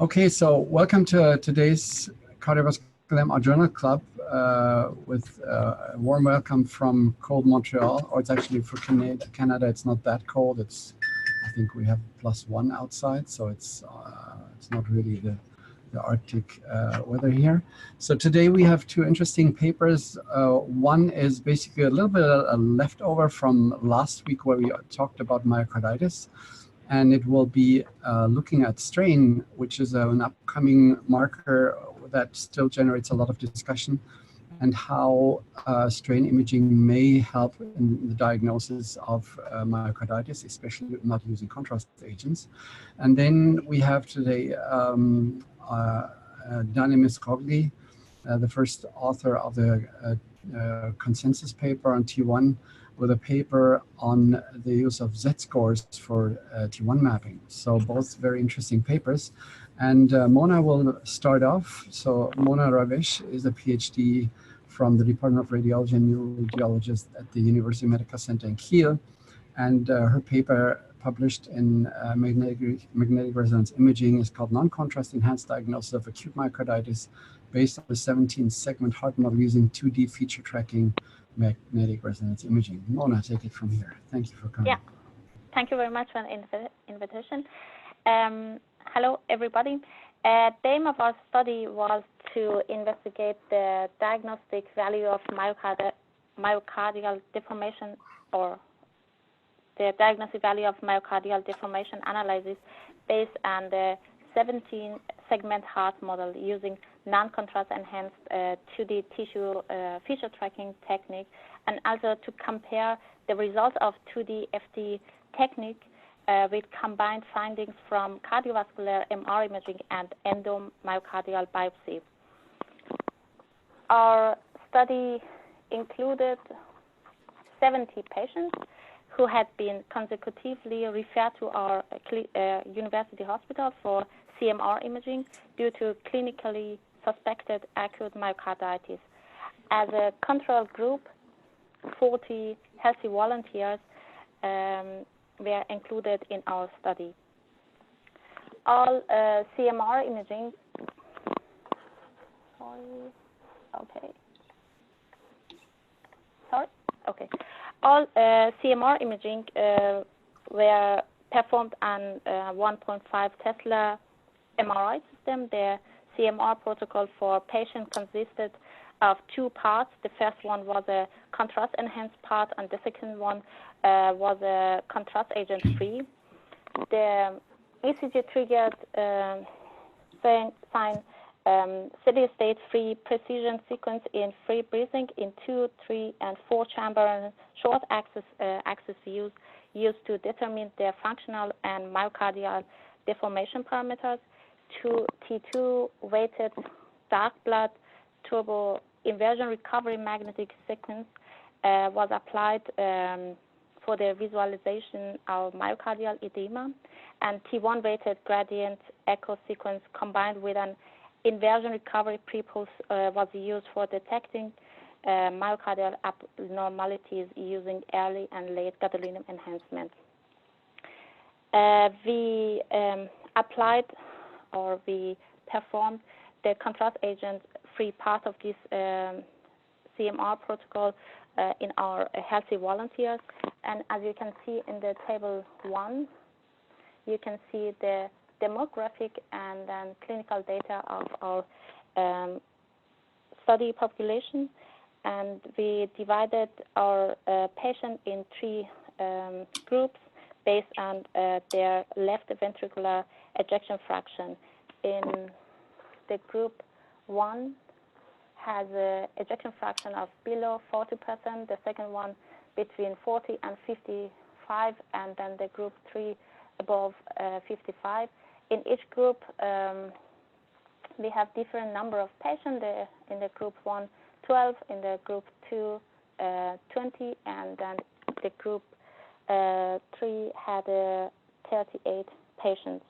Okay, so welcome to today's Cardiovascular MR Journal Club with a warm welcome from cold Montreal, or it's actually for Canada. It's not that cold. I think we have +1 outside, so it's not really the Arctic weather here. So today we have two interesting papers. One is basically a little bit a leftover from last week where we talked about myocarditis. And it will be looking at strain, which is an upcoming marker that still generates a lot of discussion, and how strain imaging may help in the diagnosis of myocarditis, especially not using contrast agents. And then we have today Dani Misrogli, the first author of the consensus paper on T1, with a paper on the use of Z-scores for T1 mapping. So both very interesting papers. And Mona will start off. So Mona Ravesh is a PhD from the Department of Radiology and Neuroradiologist at the University Medical Center in Kiel. And her paper published in magnetic resonance imaging is called Non-Contrast Enhanced Diagnosis of Acute Myocarditis based on the 17-segment heart model using 2D feature tracking magnetic resonance imaging. Mona, take it from here. Thank you for coming. Yeah, thank you very much for the invitation. Hello, everybody. The aim of our study was to investigate the diagnostic value of myocardial deformation, or the diagnostic value of myocardial deformation analysis based on the 17-segment heart model using non-contrast enhanced 2D tissue feature tracking technique, and also to compare the results of 2D FT technique with combined findings from cardiovascular MR imaging and endomyocardial biopsy. Our study included 70 patients who had been consecutively referred to our university hospital for CMR imaging due to clinically suspected acute myocarditis. As a control group, 40 healthy volunteers were included in our study. All CMR imaging, all CMR imaging were performed on 1.5 Tesla MRI system. The CMR protocol for patient consisted of two parts. The first one was a contrast enhanced part, and the second one was a contrast agent free. The ECG triggered sign steady state free precision sequence in free breathing in 2, 3, and 4 chamber short axis views used to determine their functional and myocardial deformation parameters. T2 weighted dark blood turbo inversion recovery magnetic sequence was applied for the visualization of myocardial edema, and T1 weighted gradient echo sequence combined with an inversion recovery pre-pulse was used for detecting myocardial abnormalities using early and late gadolinium enhancement. We applied, or we performed, the contrast agent-free part of this CMR protocol in our healthy volunteers. And as you can see in the table 1, you can see the demographic and then clinical data of our study population. And we divided our patient in 3 groups based on their left ventricular ejection fraction. In the group 1 has an ejection fraction of below 40%, the second one between 40 and 55, and then the group 3 above 55. In each group, we have different number of patients. In the group 1, 12, in the group 2, 20, and then the group 3 had 38 patients.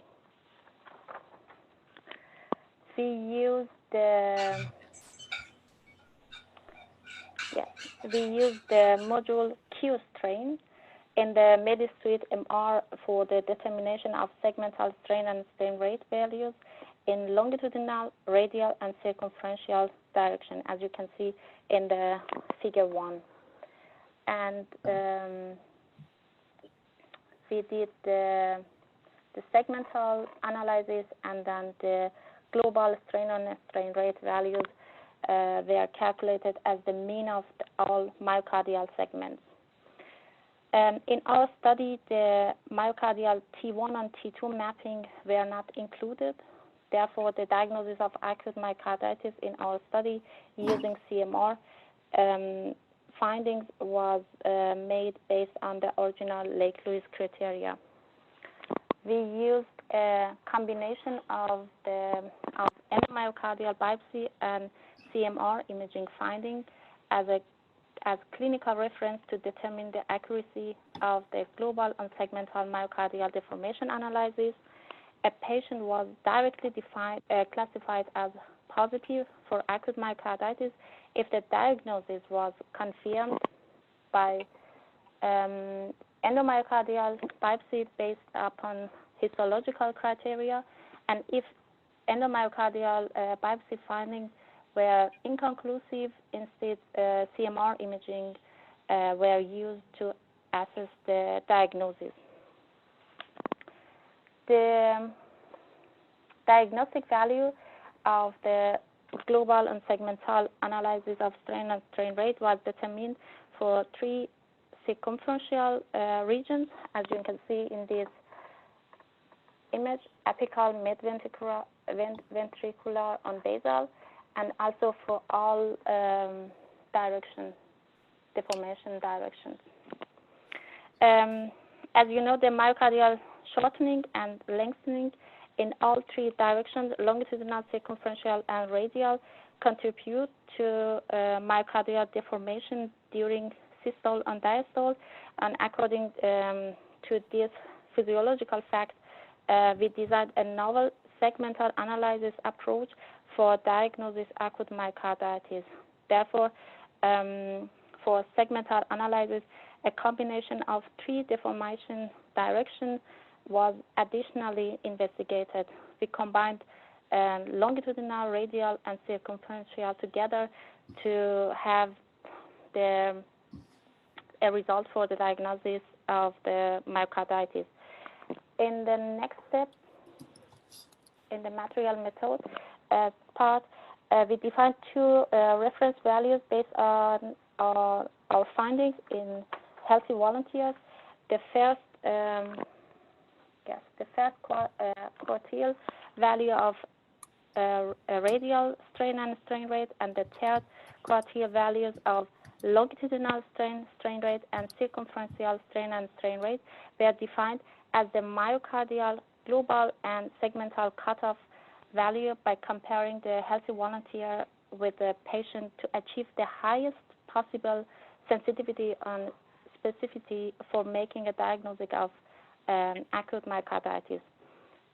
We used the module Q strain in the MediSuite MR for the determination of segmental strain and strain rate values. in longitudinal, radial, and circumferential direction, as you can see in the figure 1. And we did the segmental analysis, and then the global strain on strain rate values were calculated as the mean of all myocardial segments. In our study, the myocardial T1 and T2 mapping were not included. Therefore, the diagnosis of acute myocarditis in our study using CMR findings was made based on the original Lake-Lewis criteria. We used a combination of endomyocardial biopsy and CMR imaging findings as clinical reference to determine the accuracy of the global and segmental myocardial deformation analysis. A patient was directly classified as positive for acute myocarditis if the diagnosis was confirmed by endomyocardial biopsy based upon histological criteria, and if endomyocardial biopsy findings were inconclusive, instead CMR imaging were used to assess the diagnosis. The diagnostic value of the global and segmental analysis of strain and strain rate was determined for 3 circumferential regions, as you can see in this image: apical, midventricular, ventricular, and basal, and also for all deformation directions. As you know, the myocardial shortening and lengthening in all 3 directions, longitudinal, circumferential, and radial, contribute to myocardial deformation during systole and diastole. And according to this physiological fact, we designed a novel segmental analysis approach for diagnosis acute myocarditis. Therefore, for segmental analysis, a combination of 3 deformation directions was additionally investigated. We combined longitudinal, radial, and circumferential together to have a result for the diagnosis of the myocarditis. In the next step, in the material method part, we defined 2 reference values based on our findings in healthy volunteers. The first quartile value of radial strain and strain rate, and the third quartile values of longitudinal strain rate, and circumferential strain and strain rate were defined as the myocardial global and segmental cutoff value by comparing the healthy volunteer with the patient to achieve the highest possible sensitivity and specificity for making a diagnosis of acute myocarditis.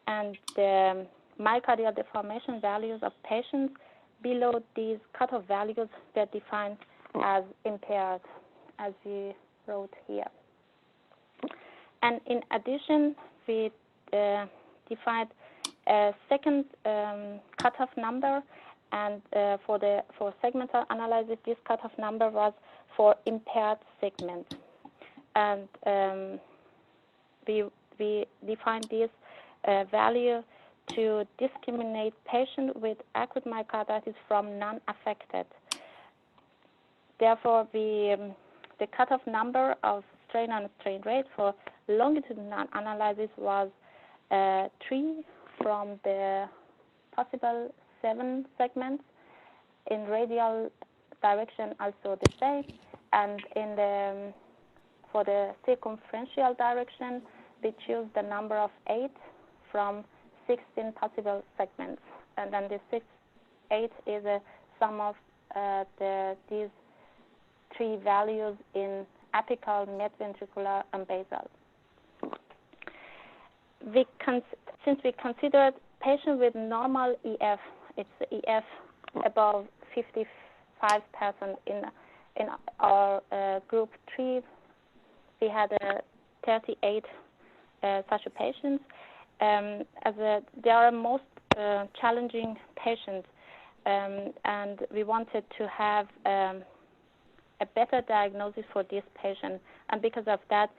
And the myocardial deformation values of patients below these cutoff values were defined as impaired, as we wrote here. And in addition, we defined a second cutoff number, and for segmental analysis, this cutoff number was for impaired segments. And we defined this value to discriminate patients with acute myocarditis from non-affected. Therefore, the cutoff number of strain and strain rate for longitudinal analysis was 3 from the possible 7 segments. In radial direction, also the same, and for the circumferential direction, we choose the number of 8 from 16 possible segments, and then the 8 is a sum of these 3 values in apical, midventricular, and basal. Since we considered patients with normal EF, it's EF above 55% in our group 3, we had 38 such patients. They are most challenging patient, and we wanted to have a better diagnosis for this patient, and because of that,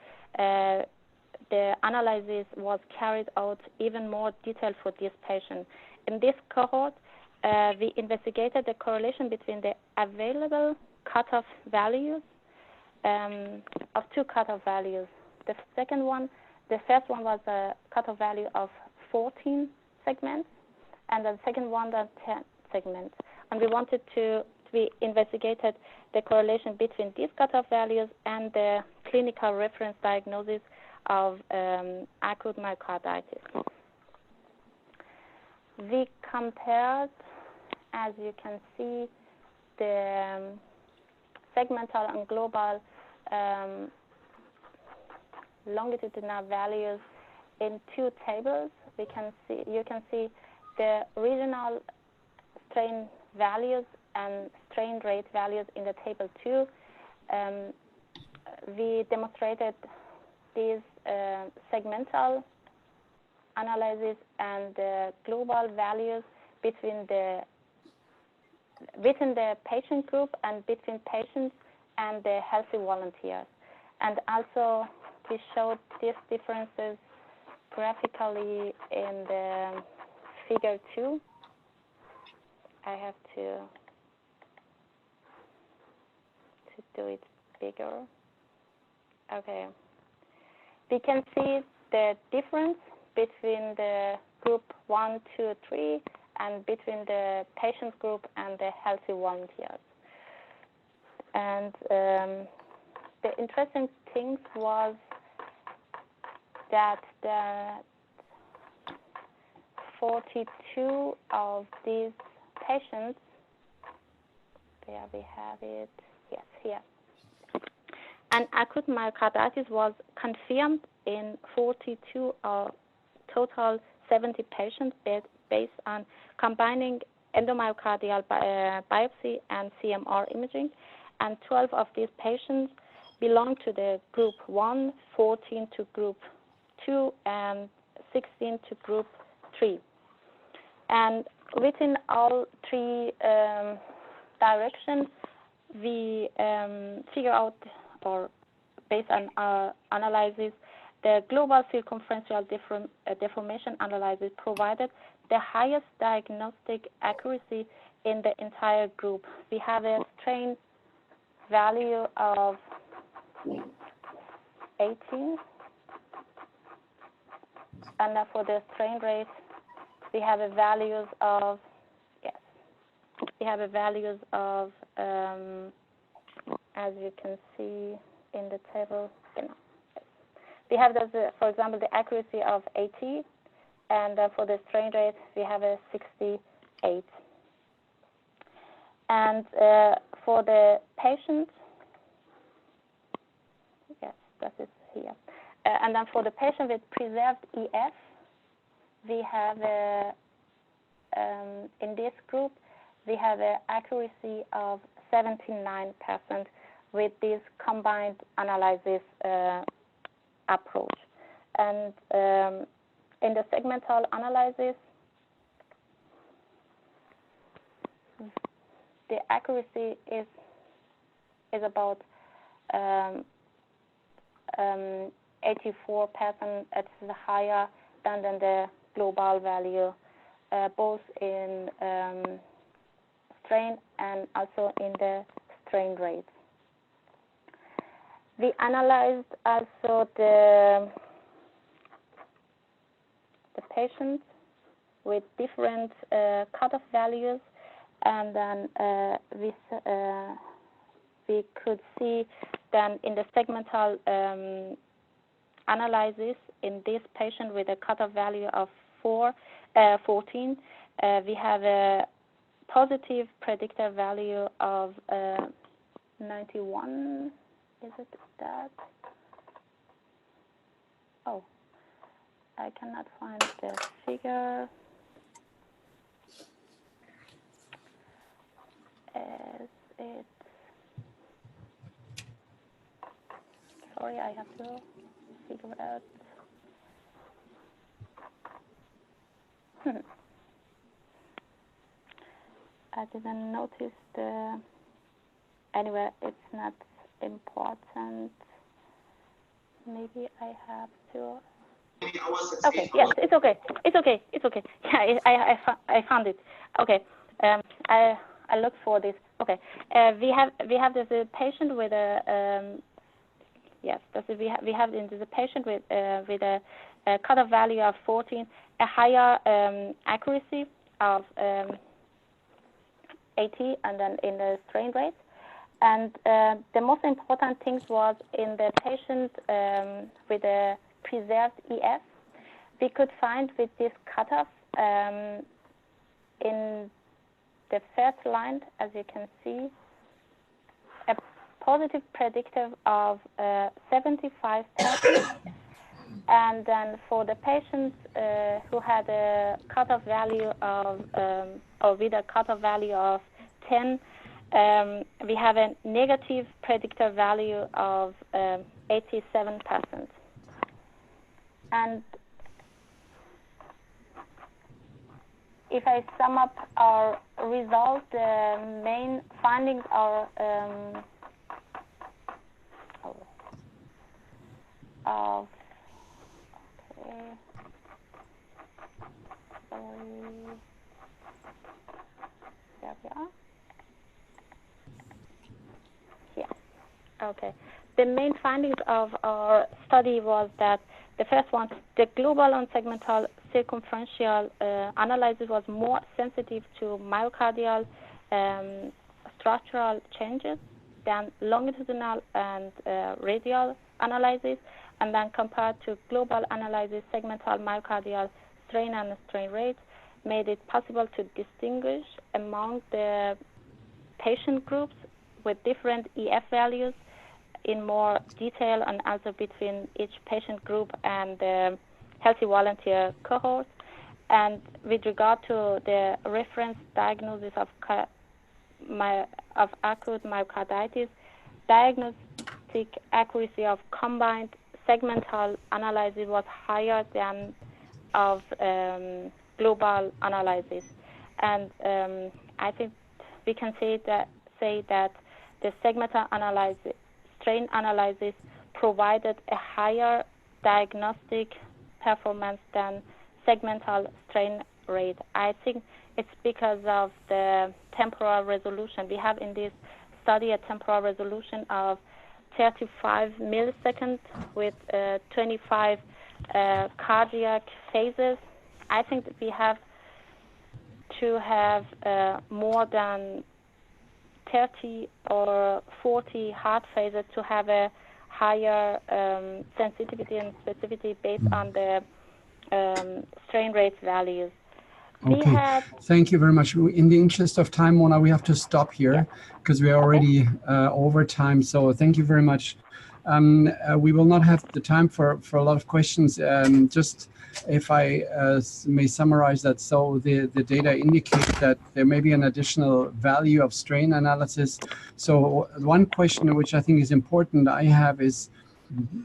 the analysis was carried out even more detailed for this patient. In this cohort, we investigated the correlation between the available cutoff values of two cutoff values. The first one was a cutoff value of 14 segments, and the second one was 10 segments. And we investigated the correlation between these cutoff values and the clinical reference diagnosis of acute myocarditis. We compared, as you can see, the segmental and global longitudinal values in two tables. You can see the regional strain values and strain rate values in the table 2. We demonstrated these segmental analysis and the global values within the patient group and between patients and the healthy volunteers. And also we showed these differences graphically in the figure 2. I have to do it bigger. Okay. We can see the difference between the group 1, 2, 3 and between the patient group and the healthy volunteers. And the interesting thing was that the 42 of these patients, there we have it, yes, here. And acute myocarditis was confirmed in 42 of total 70 patients based on combining endomyocardial biopsy and CMR imaging, and 12 of these patients belong to the group 1, 14 to group 2, and 16 to group 3. And within all three directions, we figure out, or based on our analysis, the global circumferential deformation analysis provided the highest diagnostic accuracy in the entire group. We have a strain value of 18, and for the strain rate, we have a values of, as you can see in the table, we have, for example, the accuracy of 80, and for the strain rate, we have a 68. And for the patients, yes, that is here. And then for the patient with preserved EF, we have in this group, we have an accuracy of 79% with this combined analysis approach. And in the segmental analysis, the accuracy is about 84%. It's higher than the global value, both in strain and also in the strain rate. We analyzed also the patients with different cutoff values, and then we could see then in the segmental analysis in this patient with a cutoff value of 14, we have a positive predictor value of 91. Is it that? Oh, I cannot find the figure. Is it? Sorry, I have to figure out. I didn't notice the. Anyway, it's not important. Maybe I have to. Okay. Yes, it's okay. It's okay. It's okay. Yeah, I found it. Okay. I looked for this. Okay. We have this patient with a yes. We have this patient with a cutoff value of 14, a higher accuracy of 80, and then in the strain rate. And the most important things was in the patient with a preserved EF, we could find with this cutoff in the first line, as you can see, a positive predictor of 75%. And then for the patients who had a cutoff value of, or with a cutoff value of 10, we have a negative predictor value of 87%. And if I sum up our results, the main findings are of there we are. Here. Okay. The main findings of our study was that the first one, the global and segmental circumferential analysis was more sensitive to myocardial structural changes than longitudinal and radial analysis, and then compared to global analysis, segmental myocardial strain and strain rate made it possible to distinguish among the patient groups with different EF values in more detail, and also between each patient group and the healthy volunteer cohort. And with regard to the reference diagnosis of acute myocarditis, diagnostic accuracy of combined segmental analysis was higher than of global analysis. And I think we can say that the segmental analysis, strain analysis, provided a higher diagnostic performance than segmental strain rate. I think it's because of the temporal resolution. We have in this study a temporal resolution of 35 milliseconds with 25 cardiac phases. I think that we have to have more than 30 or 40 heart phases to have a higher sensitivity and specificity based on the strain rate values. Okay, thank you very much. In the interest of time, Mona, we have to stop here because we are already over time. So thank you very much. We will not have the time for a lot of questions. Just if I may summarize that, so the data indicate that there may be an additional value of strain analysis. So one question which I think is important I have is,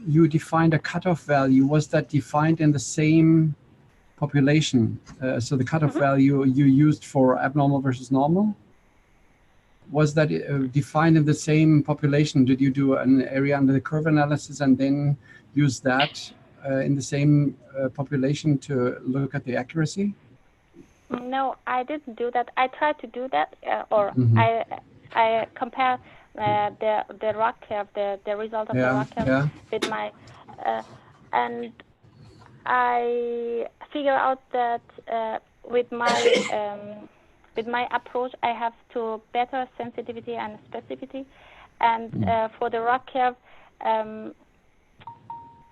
you defined a cutoff value. Was that defined in the same population? So the cutoff value you used for abnormal versus normal? Was that defined in the same population? Did you do an area under the curve analysis and then use that in the same population to look at the accuracy? No, I didn't do that. I tried to do that, I compare the rock curve, the result of the rock curve with my, and I figure out that with my approach, I have to better sensitivity and specificity, and for the rock curve,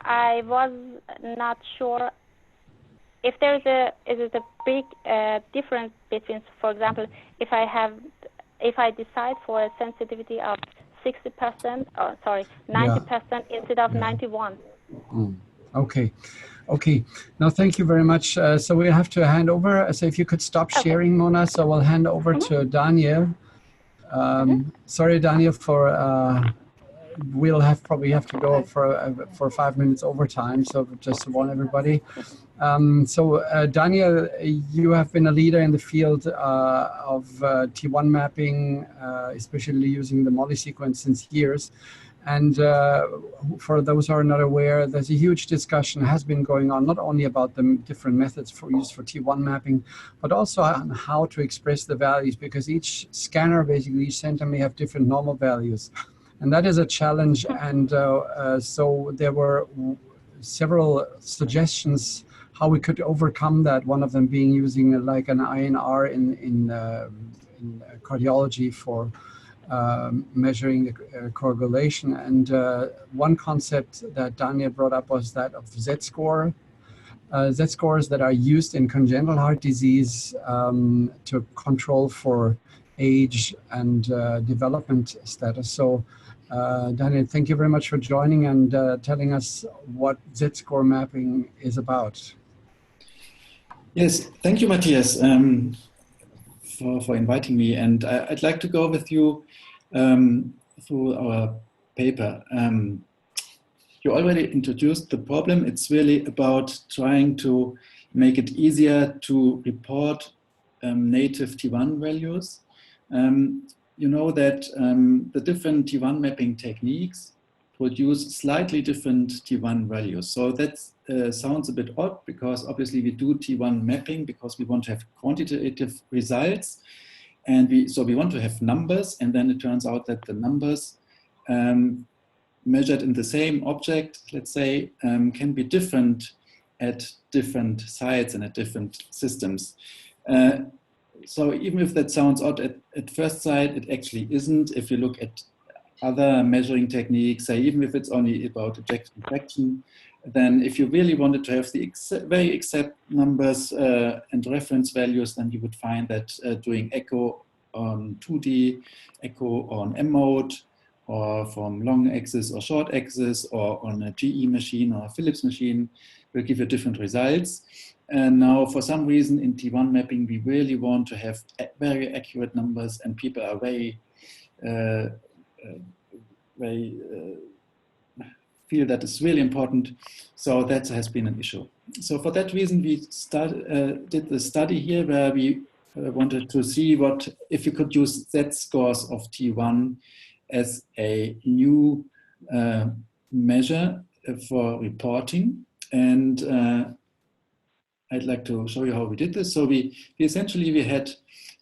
I was not sure if there is a big difference between, for example, if I decide for a sensitivity of 60%, or sorry, 90% instead of 91. Okay. Okay. Now, thank you very much. So we have to hand over. So if you could stop sharing, Mona. So we'll hand over to Daniel. Sorry, Daniel, for we'll probably have to go for 5 minutes overtime. So just to warn everybody. Daniel, you have been a leader in the field of T1 mapping, especially using the MOLLI sequence since years. And for those who are not aware, there's a huge discussion has been going on, not only about the different methods used for T1 mapping, but also on how to express the values, because each scanner, basically each center may have different normal values. And that is a challenge. And so there were several suggestions how we could overcome that. One of them being using like an INR in cardiology for measuring the coagulation. And one concept that Daniel brought up was that of Z-score. Z-scores that are used in congenital heart disease to control for age and development status. So Daniel, thank you very much for joining and telling us what Z-score mapping is about. Yes, thank you, Matthias, for inviting me. And I'd like to go with you through our paper. You already introduced the problem. It's really about trying to make it easier to report native T1 values. You know that the different T1 mapping techniques produce slightly different T1 values. So that sounds a bit odd, because obviously we do T1 mapping because we want to have quantitative results. And so we want to have numbers, and then it turns out that the numbers measured in the same object, let's say, can be different at different sites and at different systems. So even if that sounds odd at first sight, it actually isn't. If you look at other measuring techniques, say even if it's only about ejection fraction, then if you really wanted to have the very exact numbers and reference values, then you would find that doing echo on 2D, echo on M mode, or from long axis or short axis, or on a GE machine or a Philips machine will give you different results. And now for some reason in T1 mapping, we really want to have very accurate numbers, and people are very feel that is really important. So that has been an issue. So for that reason, we did the study here where we wanted to see what if you could use Z-scores of T1 as a new measure for reporting. And I'd like to show you how we did this. So we essentially had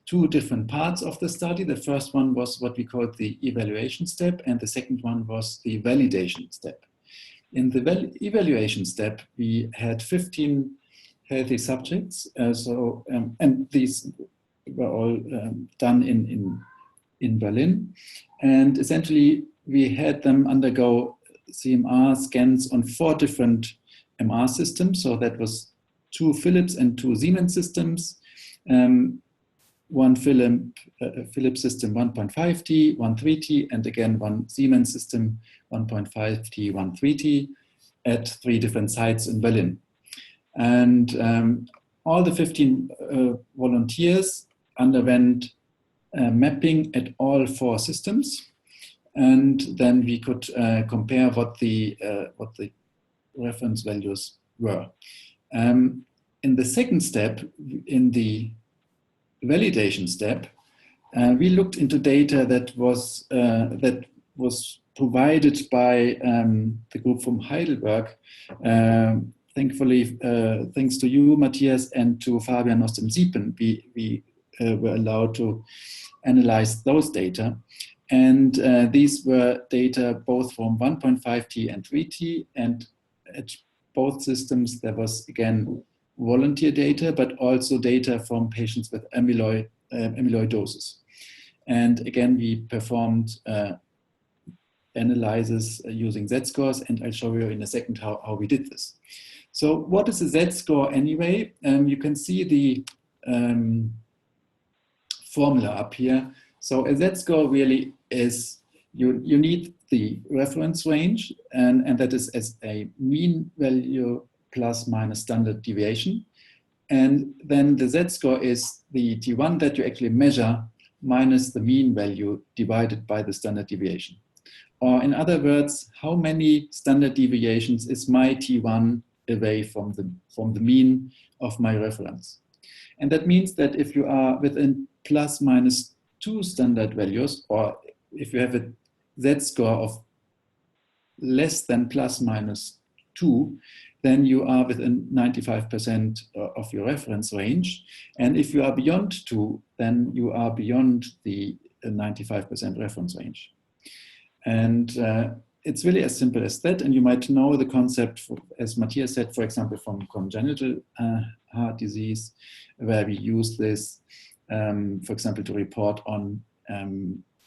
two different parts of the study. The first one was what we called the evaluation step, and the second one was the validation step. In the evaluation step, we had 15 healthy subjects. And these were all done in Berlin. And essentially, we had them undergo CMR scans on 4 different MR systems. So that was 2 Philips and 2 Siemens systems. One Philips system 1.5T, 1 3T, and again one Siemens system 1.5T, 1 3T at 3 different sites in Berlin. And all the 15 volunteers underwent mapping at all 4 systems, and then we could compare what the reference values were. In the second step, in the validation step, we looked into data that was provided by the group from Heidelberg. Thankfully, thanks to you, Matthias, and to Fabian aus dem Siepen, we were allowed to analyze those data. And these were data both from 1.5T and 3T, and at both systems there was, again, volunteer data, but also data from patients with amyloidosis. And again, we performed analysis using Z-scores, and I'll show you in a second how we did this. So what is a Z-score anyway? You can see the formula up here. So a Z-score really is, you need the reference range, and that is as a mean value plus minus standard deviation. And then the Z-score is the T1 that you actually measure minus the mean value divided by the standard deviation. Or in other words, how many standard deviations is my T1 away from the mean of my reference? And that means that if you are within plus minus 2 standard values, or if you have a z-score of less than plus minus 2, then you are within 95% of your reference range. And if you are beyond 2, then you are beyond the 95% reference range. And it's really as simple as that. And you might know the concept, as Matthias said, for example, from congenital heart disease, where we use this, for example, to report on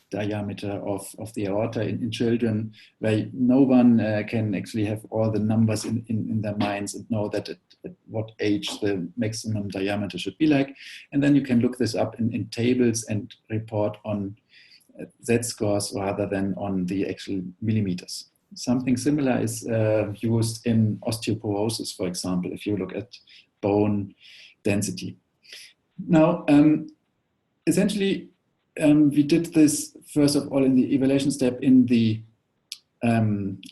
diameter of the aorta in children, where no one can actually have all the numbers in their minds and know that at what age the maximum diameter should be like. And then you can look this up in tables and report on z-scores rather than on the actual millimeters. Something similar is used in osteoporosis, for example, if you look at bone density. Now, essentially, we did this, first of all, in the evaluation step in the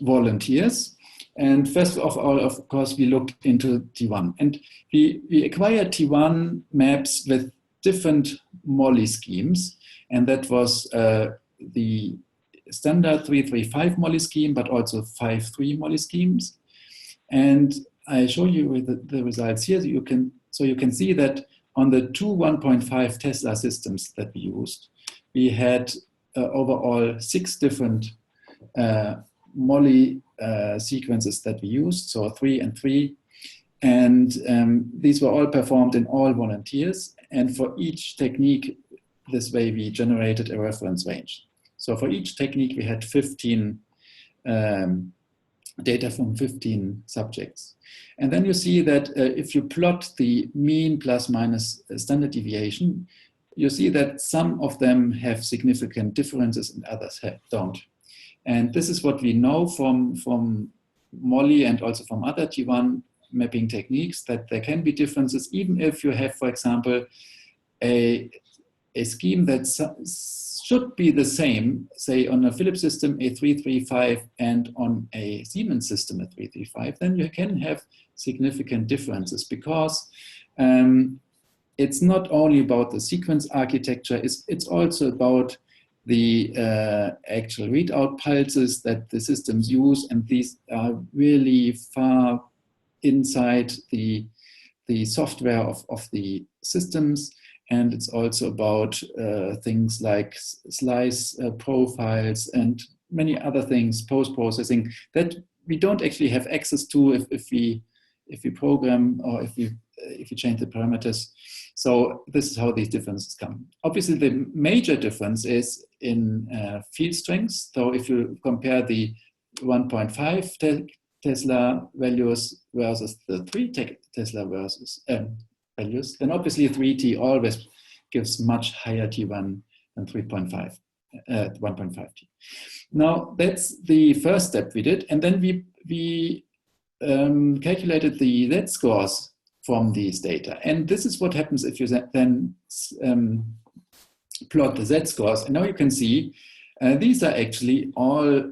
volunteers. And first of all, of course, we looked into T1. And we acquired T1 maps with different MOLLI schemes. And that was the standard 335 MOLLI scheme, but also 5-3 MOLLI schemes. And I show you the results here. So you can see that on the two 1.5 Tesla systems that we used, we had overall 6 different MOLLI sequences that we used, so 3 and 3. And these were all performed in all volunteers. And for each technique, this way we generated a reference range. So for each technique, we had 15 data from 15 subjects. And then you see that if you plot the mean plus minus standard deviation, you see that some of them have significant differences and others don't. And this is what we know from MOLLI and also from other T1 mapping techniques, that there can be differences even if you have, for example, a scheme that should be the same, say on a Philips system, a 335, and on a Siemens system, a 335, then you can have significant differences, because it's not only about the sequence architecture, it's also about the actual readout pulses that the systems use, and these are really far inside the software of the systems. And it's also about things like slice profiles and many other things, post-processing, that we don't actually have access to if we program or if we change the parameters. So this is how these differences come. Obviously, the major difference is in field strength. So if you compare the 1.5 Tesla values versus the 3 Tesla versus values, then obviously 3T always gives much higher T1 than 3.5, 1.5T. Now that's the first step we did, and then we calculated the z-scores from these data. And this is what happens if you then plot the z-scores. And now you can see these are actually all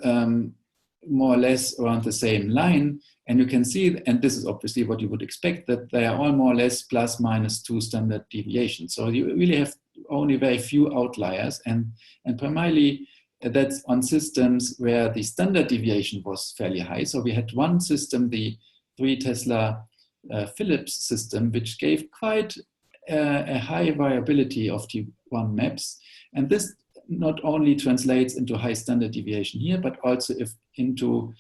more or less around the same line. And you can see, and this is obviously what you would expect, that they are all more or less plus minus 2 standard deviations. So you really have only very few outliers, and primarily that's on systems where the standard deviation was fairly high. So we had one system, the 3 Tesla Philips system, which gave quite a high variability of T1 maps. And this not only translates into high standard deviation here, but also into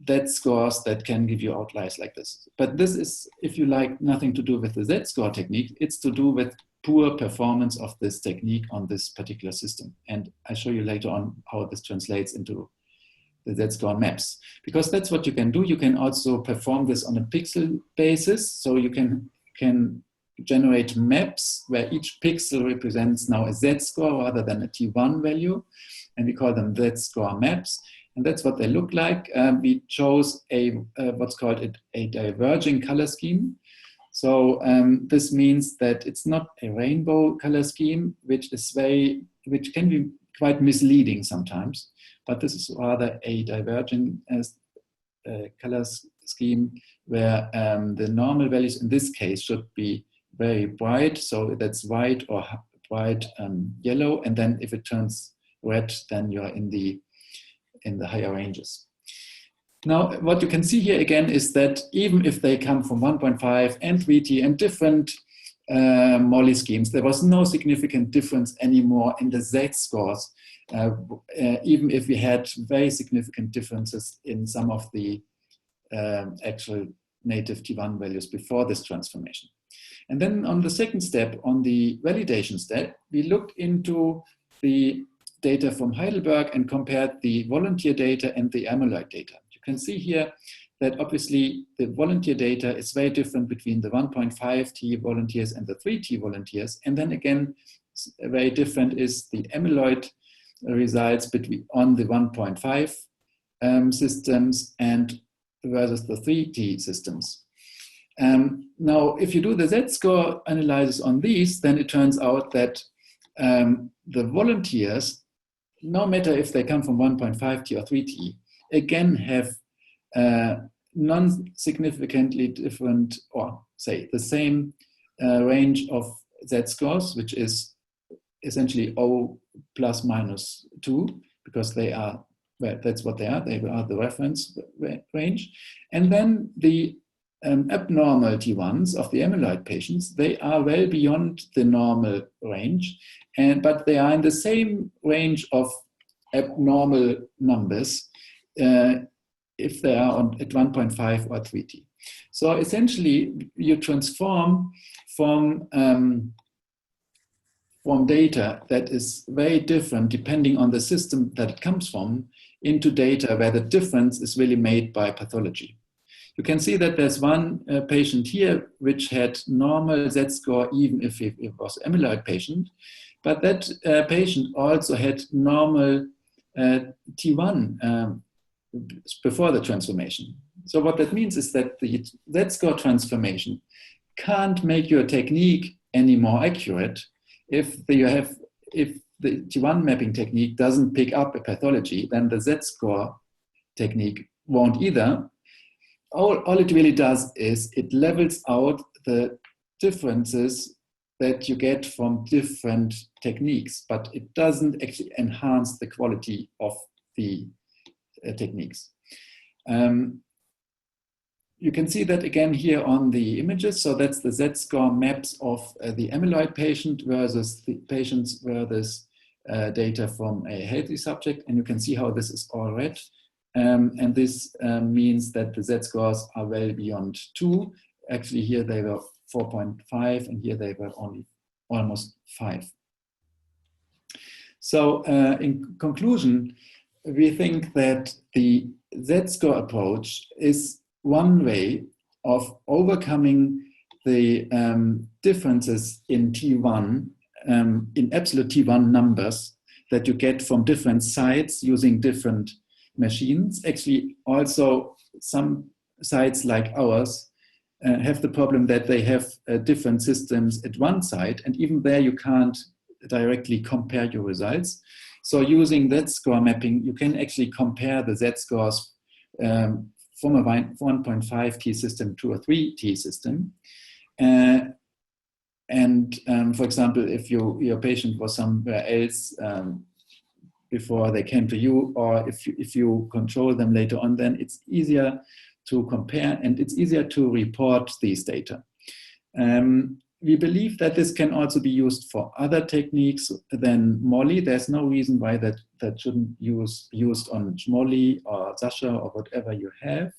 z-scores that can give you outliers like this. But this is, if you like, nothing to do with the z-score technique. It's to do with poor performance of this technique on this particular system. And I show you later on how this translates into the z-score maps. Because that's what you can do. You can also perform this on a pixel basis. So you can generate maps where each pixel represents now a z-score rather than a T1 value. And we call them z-score maps. And that's what they look like. We chose what's called a diverging color scheme. So this means that it's not a rainbow color scheme, which can be quite misleading sometimes. but this is rather a divergent color scheme where the normal values in this case should be very bright, so that's white or bright yellow, and then if it turns red, then you're in the higher ranges. Now, what you can see here again is that even if they come from 1.5 and 3T and different MOLLI schemes, there was no significant difference anymore in the Z-scores, even if we had very significant differences in some of the actual native T1 values before this transformation. And then on the second step, on the validation step, we looked into the data from Heidelberg and compared the volunteer data and the amyloid data. You can see here that obviously the volunteer data is very different between the 1.5T volunteers and the 3T volunteers. And then again, very different is the amyloid results on the 1.5 systems and versus the 3T systems. Now, if you do the Z-score analysis on these, then it turns out that the volunteers, no matter if they come from 1.5T or 3T, again have non-significantly different, or say the same range of Z-scores, which is essentially O plus minus 2, because they are, well, that's what they are the reference range. And then the abnormal T1s of the amyloid patients, they are well beyond the normal range, but they are in the same range of abnormal numbers if they are at 1.5 or 3T. So essentially, you transform from data that is very different depending on the system that it comes from into data where the difference is really made by pathology. You can see that there's one patient here which had normal Z-score even if it was an amyloid patient, but that patient also had normal T1 before the transformation. So what that means is that the Z-score transformation can't make your technique any more accurate if the T1 mapping technique doesn't pick up a pathology, then the Z-score technique won't either. All it really does is it levels out the differences that you get from different techniques, but it doesn't actually enhance the quality of the techniques. You can see that again here on the images. So that's the Z-score maps of the amyloid patient versus the patients versus data from a healthy subject. And you can see how this is all red. And this means that the Z-scores are well beyond 2. Actually, here they were 4.5, and here they were only almost 5. So in conclusion, we think that the Z-score approach is one way of overcoming the differences in T1, in absolute T1 numbers that you get from different sites using different machines. Actually, also some sites like ours have the problem that they have different systems at one site, and even there you can't directly compare your results. So using Z-score mapping, you can actually compare the Z-scores from a 1.5T system to a 3T system. For example, if your patient was somewhere else before they came to you, or if you control them later on, then it's easier to compare and it's easier to report these data. We believe that this can also be used for other techniques than MOLLI. There's no reason why that shouldn't be used on MOLLI or Sasha or whatever you have.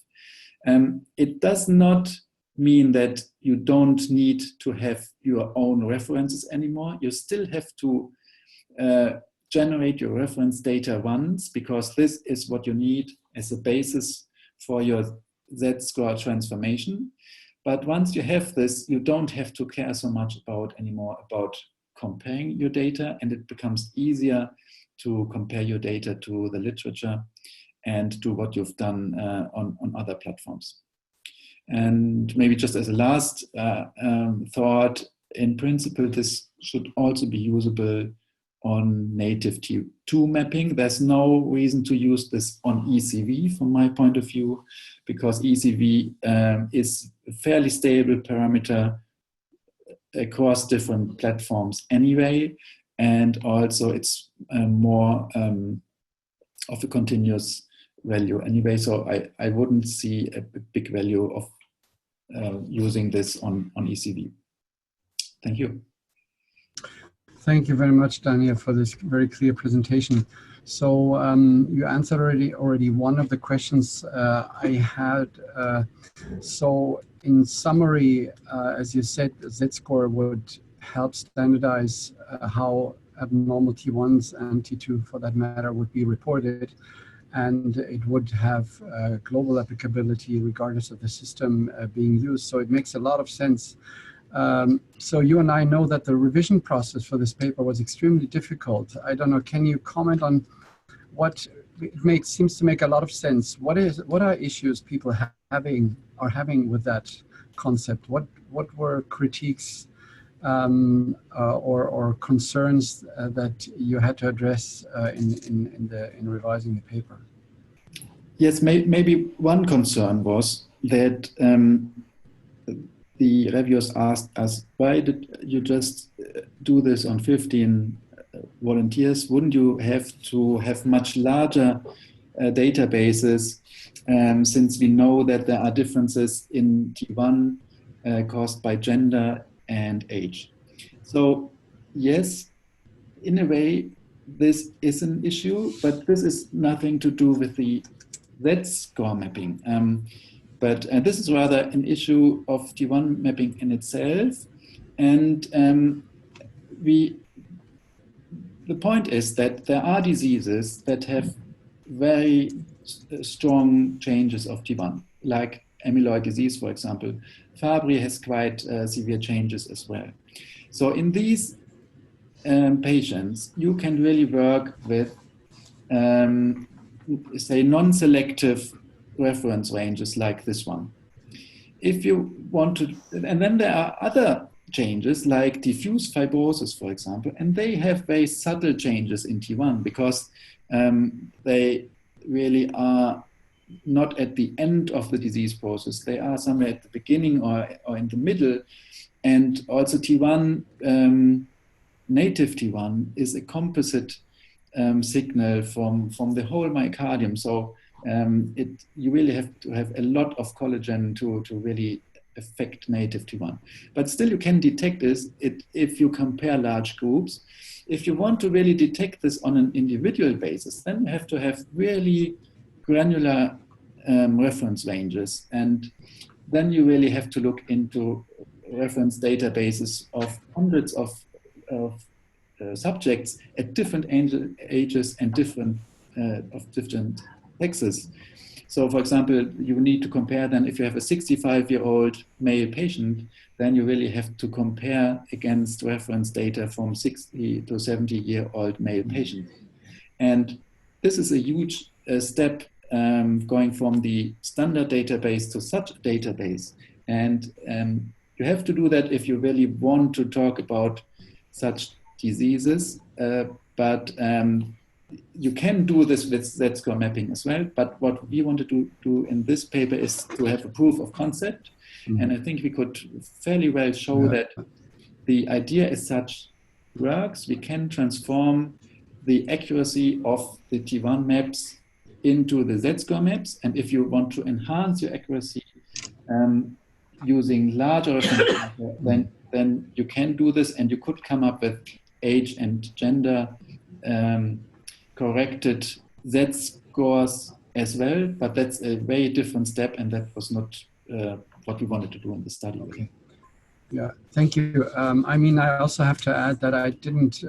It does not mean that you don't need to have your own references anymore. You still have to generate your reference data once, because this is what you need as a basis for your Z-score transformation. But once you have this, you don't have to care so much anymore about comparing your data, and it becomes easier to compare your data to the literature and to what you've done on other platforms. And maybe just as a last thought, in principle, this should also be usable on native T2 mapping. There's no reason to use this on ECV from my point of view, because ECV is a fairly stable parameter across different platforms anyway, and also it's more of a continuous value anyway, so I wouldn't see a big value of using this on ECV. Thank you. Thank you very much, Daniel, for this very clear presentation. So you answered already one of the questions I had. So in summary, as you said, the Z-score would help standardize how abnormal T1s and T2, for that matter, would be reported. And it would have global applicability regardless of the system being used. So it makes a lot of sense. So you and I know that the revision process for this paper was extremely difficult. I don't know, can you comment on what it seems to make a lot of sense? What are issues people are having with that concept? What were critiques or concerns that you had to address in revising the paper? Yes, maybe one concern was that the reviewers asked us, why did you just do this on 15 volunteers? Wouldn't you have to have much larger databases, since we know that there are differences in T1 caused by gender and age? So yes, in a way, this is an issue, but this is nothing to do with the Z-score mapping. But this is rather an issue of T1 mapping in itself. And the point is that there are diseases that have very strong changes of T1, like amyloid disease, for example. Fabry has quite severe changes as well. So in these patients, you can really work with, say, non-selective reference ranges like this one. If you want to, and then there are other changes like diffuse fibrosis, for example, and they have very subtle changes in T1 because they really are not at the end of the disease process. They are somewhere at the beginning or in the middle. And also T1, native T1 is a composite signal from the whole myocardium. So you really have to have a lot of collagen to really affect native T1. But still you can detect this if you compare large groups. If you want to really detect this on an individual basis, then you have to have really granular reference ranges. And then you really have to look into reference databases of hundreds of subjects at different ages and different sexes. So for example, you need to compare then if you have a 65-year-old male patient, then you really have to compare against reference data from 60 to 70-year-old male patients. And this is a huge step going from the standard database to such a database. And you have to do that if you really want to talk about such diseases, but you can do this with Z-score mapping as well. But what we wanted to do in this paper is to have a proof of concept. Mm-hmm. And I think we could fairly well show that the idea as such works. We can transform the accuracy of the T1 maps into the Z-score maps. And if you want to enhance your accuracy using larger reference, then you can do this, and you could come up with age and gender corrected Z-scores as well, but that's a very different step, and that was not what we wanted to do in the study. Okay. Yeah, thank you. I mean, I also have to add that I didn't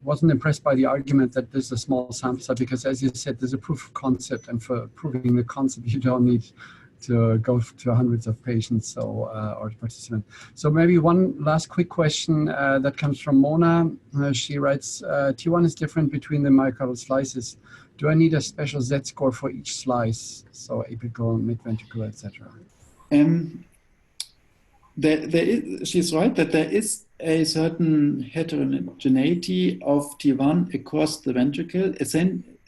wasn't impressed by the argument that this is a small sample size, because as you said, there's a proof of concept, and for proving the concept, you don't need to go to hundreds of patients or participants. So maybe one last quick question that comes from Mona. She writes, T1 is different between the myocardial slices. Do I need a special Z-score for each slice? So apical, mid-ventricular, etc. she's right that there is a certain heterogeneity of T1 across the ventricle,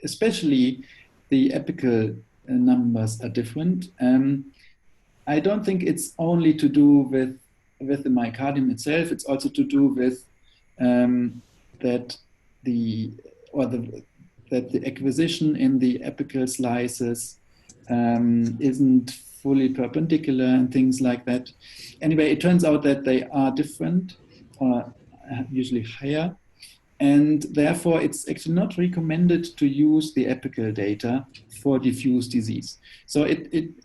especially the apical numbers are different. I don't think it's only to do with the myocardium itself. It's also to do with that the acquisition in the apical slices isn't fully perpendicular and things like that. Anyway, it turns out that they are different, or usually higher, and therefore it's actually not recommended to use the apical data for diffuse disease. So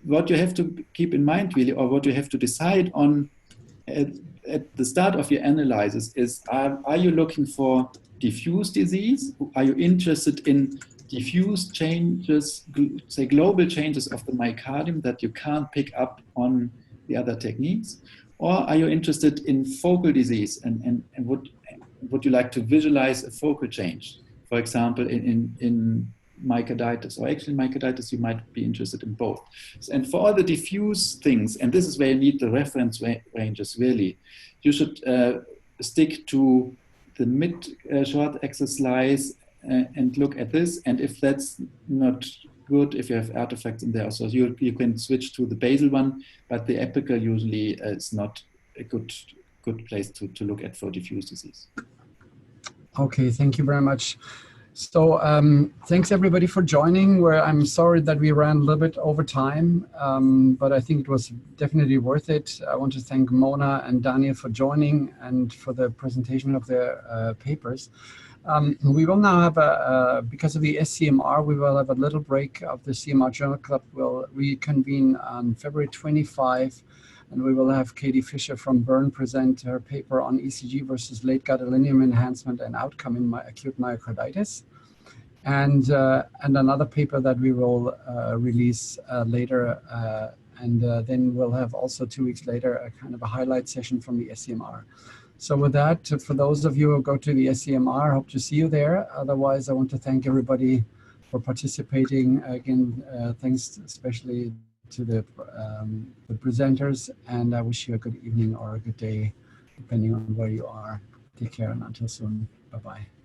what you have to keep in mind really, or what you have to decide on at the start of your analysis is, are you looking for diffuse disease? Are you interested in diffuse changes, say global changes of the myocardium that you can't pick up on the other techniques? Or are you interested in focal disease and would you like to visualize a focal change? For example, in myocarditis, or actually myocarditis, you might be interested in both. And for all the diffuse things, and this is where you need the reference ranges really, you should stick to the mid-short axis slice and look at this. And if that's not good, if you have artifacts in there, so you can switch to the basal one, but the apical usually is not a good place to look at for diffuse disease. Okay, thank you very much. So thanks everybody for joining. I'm sorry that we ran a little bit over time, but I think it was definitely worth it. I want to thank Mona and Daniel for joining and for the presentation of their papers. We will now have because of the SCMR, we will have a little break of the CMR Journal Club. We'll reconvene on February 25. And we will have Katie Fisher from Bern present her paper on ECG versus late gadolinium enhancement and outcome in acute myocarditis. And another paper that we will release later. Then we'll have also 2 weeks later a kind of a highlight session from the SCMR. So with that, for those of you who go to the SCMR, hope to see you there. Otherwise, I want to thank everybody for participating. Again, thanks especially to the presenters, and I wish you a good evening or a good day, depending on where you are. Take care and until soon. Bye-bye.